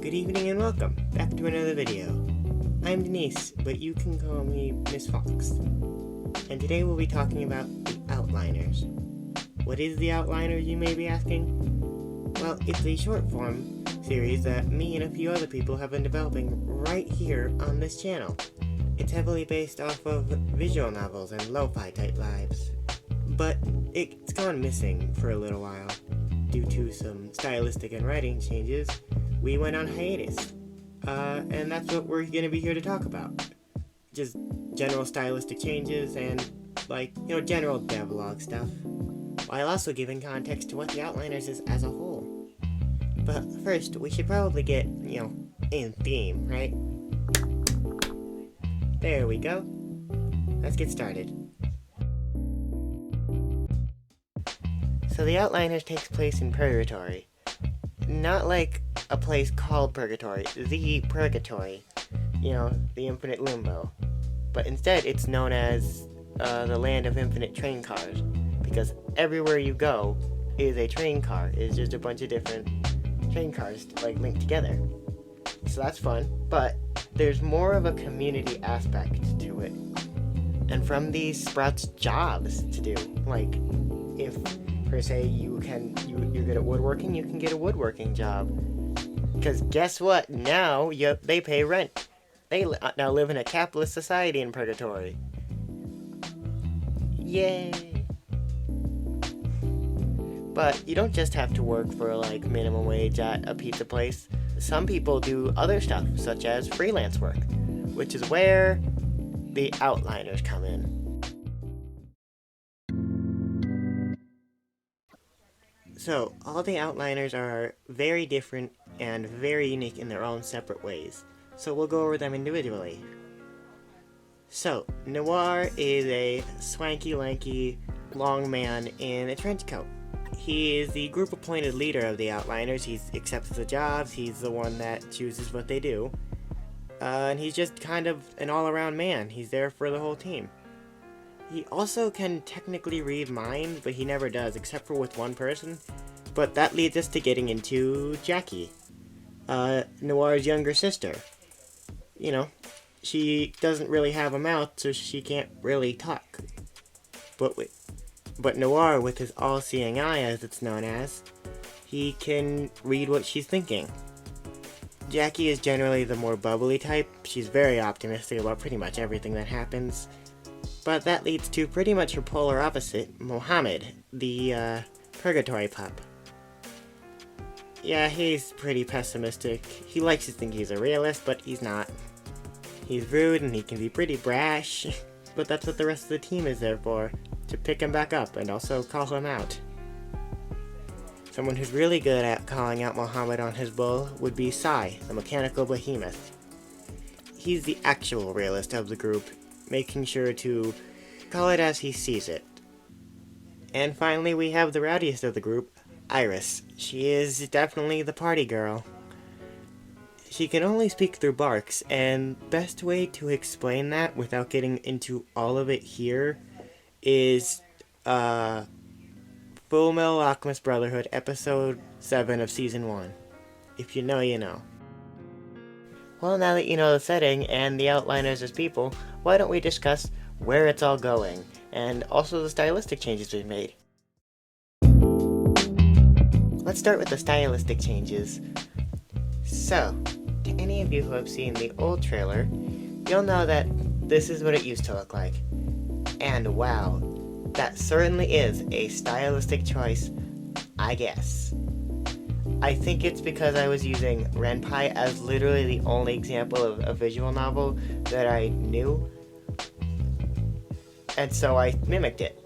Good evening and welcome back to another video. I'm Dennise, but you can call me Miss Fox. And today we'll be talking about the Outliners. What is the Outliners, you may be asking? Well, it's a short form series that me and a few other people have been developing right here on this channel. It's heavily based off of visual novels and lo-fi type vibes, but it's gone missing for a little while. Due to some stylistic and writing changes, we went on hiatus. And that's what we're going to be here to talk about. Just general stylistic changes and, general DevLog stuff. While also giving context to what the Outliners is as a whole. But first, we should probably get, in theme, right? There we go. Let's get started. So the Outliners takes place in Purgatory. Not like a place called Purgatory, the Purgatory. The infinite limbo. But instead it's known as the land of infinite train cars. Because everywhere you go is a train car. It's just a bunch of different train cars linked together. So that's fun, but there's more of a community aspect to it. And from these sprouts jobs to do. If per se you're good at woodworking, you can get a woodworking job. Because guess what? Now they pay rent. They now live in a capitalist society in Purgatory. Yay! But you don't just have to work for minimum wage at a pizza place. Some people do other stuff, such as freelance work, which is where the Outliners come in. So, all the Outliners are very different and very unique in their own separate ways, so we'll go over them individually. So, Noir is a swanky, lanky, long man in a trench coat. He is the group-appointed leader of the Outliners. He accepts the jobs, he's the one that chooses what they do, and he's just kind of an all-around man. He's there for the whole team. He also can technically read minds, but he never does, except for with one person. But that leads us to getting into Jackie, Noir's younger sister. She doesn't really have a mouth, so she can't really talk. But Noir, with his all-seeing eye, as it's known as, he can read what she's thinking. Jackie is generally the more bubbly type. She's very optimistic about pretty much everything that happens. But that leads to pretty much her polar opposite, Mohammed, the Purgatory pup. Yeah, he's pretty pessimistic. He likes to think he's a realist, but he's not. He's rude and he can be pretty brash, but that's what the rest of the team is there for, to pick him back up and also call him out. Someone who's really good at calling out Mohammed on his bull would be Sai, the mechanical behemoth. He's the actual realist of the group, making sure to call it as he sees it. And finally, we have the rowdiest of the group, Iris. She is definitely the party girl. She can only speak through barks, and best way to explain that without getting into all of it here is Full Metal Alchemist Brotherhood, episode 7 of season 1. If you know, you know. Well, now that you know the setting and the Outliners as people, why don't we discuss where it's all going, and also the stylistic changes we've made. Let's start with the stylistic changes. So, to any of you who have seen the old trailer, you'll know that this is what it used to look like. And wow, that certainly is a stylistic choice, I guess. I think it's because I was using Ren'Py as literally the only example of a visual novel that I knew. And so I mimicked it.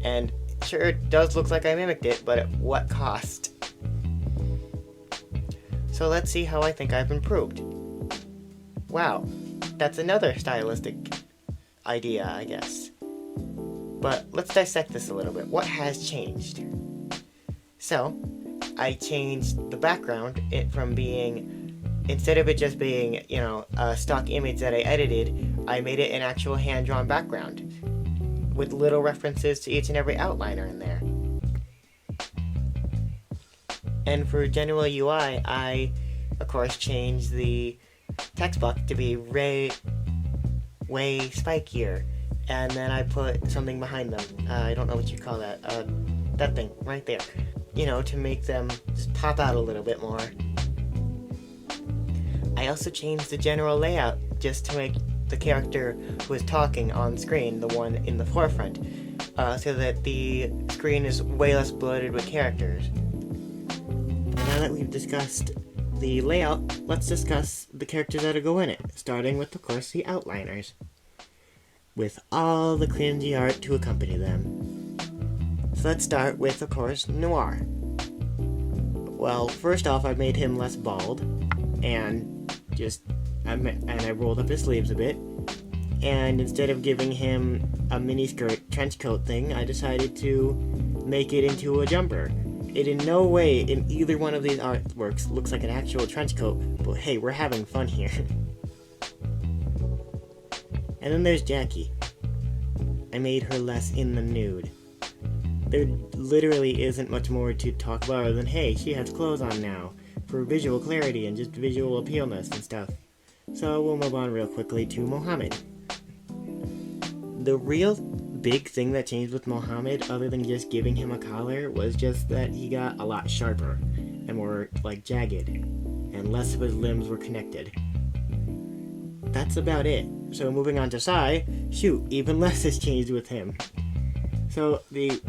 And sure, it does look like I mimicked it, but at what cost? So let's see how I think I've improved. Wow, that's another stylistic idea, I guess. But let's dissect this a little bit. What has changed? So, I changed the background, from being, instead of it just being, a stock image that I edited, I made it an actual hand-drawn background, with little references to each and every outliner in there. And for general UI, I of course, change the text block to be way spikier. And then I put something behind them. I don't know what you call that. That thing right there. You know, to make them just pop out a little bit more. I also changed the general layout just to make the character who is talking on screen the one in the forefront, so that the screen is way less bloated with characters. And now that we've discussed the layout, let's discuss the characters that go in it, starting with, of course, the outliners, with all the cringy art to accompany them. So let's start with, of course, Noir. Well, first off, I made him less bald, and I rolled up his sleeves a bit, and instead of giving him a miniskirt trench coat thing, I decided to make it into a jumper. It in no way in either one of these artworks looks like an actual trench coat, but hey, we're having fun here. And then there's Jackie. I made her less in the nude. There literally isn't much more to talk about other than, hey, she has clothes on now, for visual clarity and just visual appealness and stuff. So we'll move on real quickly to Mohammed. The real big thing that changed with Mohammed, other than just giving him a collar, was just that he got a lot sharper and more like jagged, and less of his limbs were connected. That's about it. So moving on to Sai, shoot, even less has changed with him. So the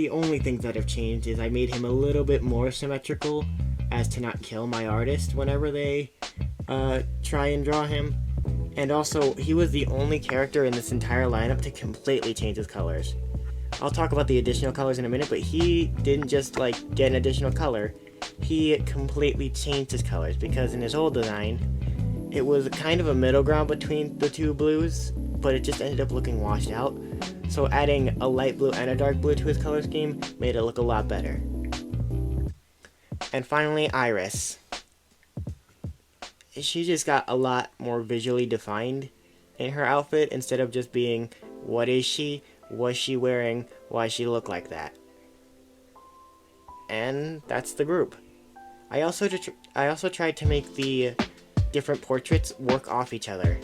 only things that have changed is I made him a little bit more symmetrical as to not kill my artist whenever they try and draw him. And also, he was the only character in this entire lineup to completely change his colors. I'll talk about the additional colors in a minute, but he didn't just get an additional color. He completely changed his colors, because in his old design, it was kind of a middle ground between the two blues, but it just ended up looking washed out. So adding a light blue and a dark blue to his color scheme made it look a lot better. And finally, Iris. She just got a lot more visually defined in her outfit, instead of just being, what is she, was she wearing, why she look like that. And that's the group. I also tried to make the different portraits work off each other.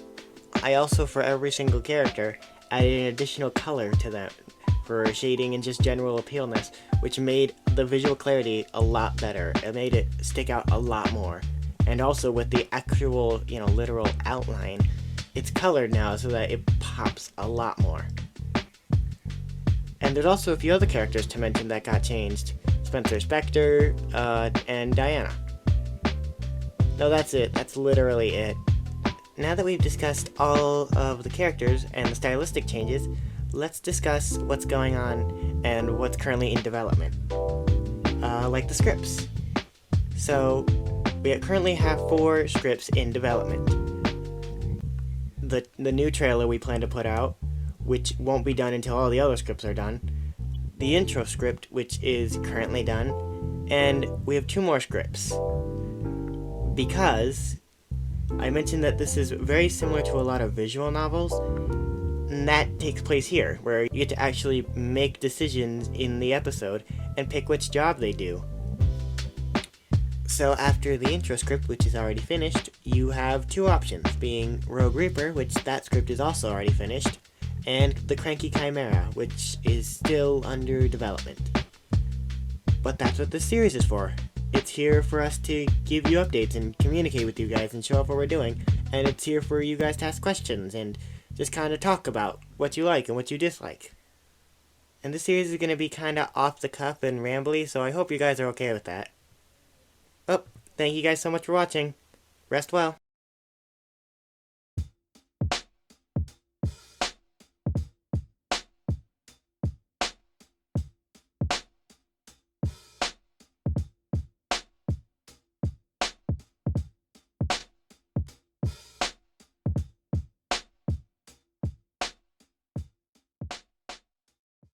I also, for every single character, added an additional color to them for shading and just general appealness, which made the visual clarity a lot better. It made it stick out a lot more. And also with the actual, literal outline, it's colored now so that it pops a lot more. And there's also a few other characters to mention that got changed. Spencer Spectre, and Diana. No, that's it. That's literally it. Now that we've discussed all of the characters and the stylistic changes, let's discuss what's going on and what's currently in development. Like the scripts. So, we currently have 4 scripts in development. The new trailer we plan to put out, which won't be done until all the other scripts are done. The intro script, which is currently done. And we have 2 more scripts. Because I mentioned that this is very similar to a lot of visual novels, and that takes place here, where you get to actually make decisions in the episode and pick which job they do. So after the intro script, which is already finished, you have 2 options, being Rogue Reaper, which that script is also already finished, and The Cranky Chimera, which is still under development. But that's what this series is for. It's here for us to give you updates and communicate with you guys and show off what we're doing, and it's here for you guys to ask questions and just kind of talk about what you like and what you dislike. And this series is going to be kind of off the cuff and rambly, so I hope you guys are okay with that. Oh, thank you guys so much for watching. Rest well.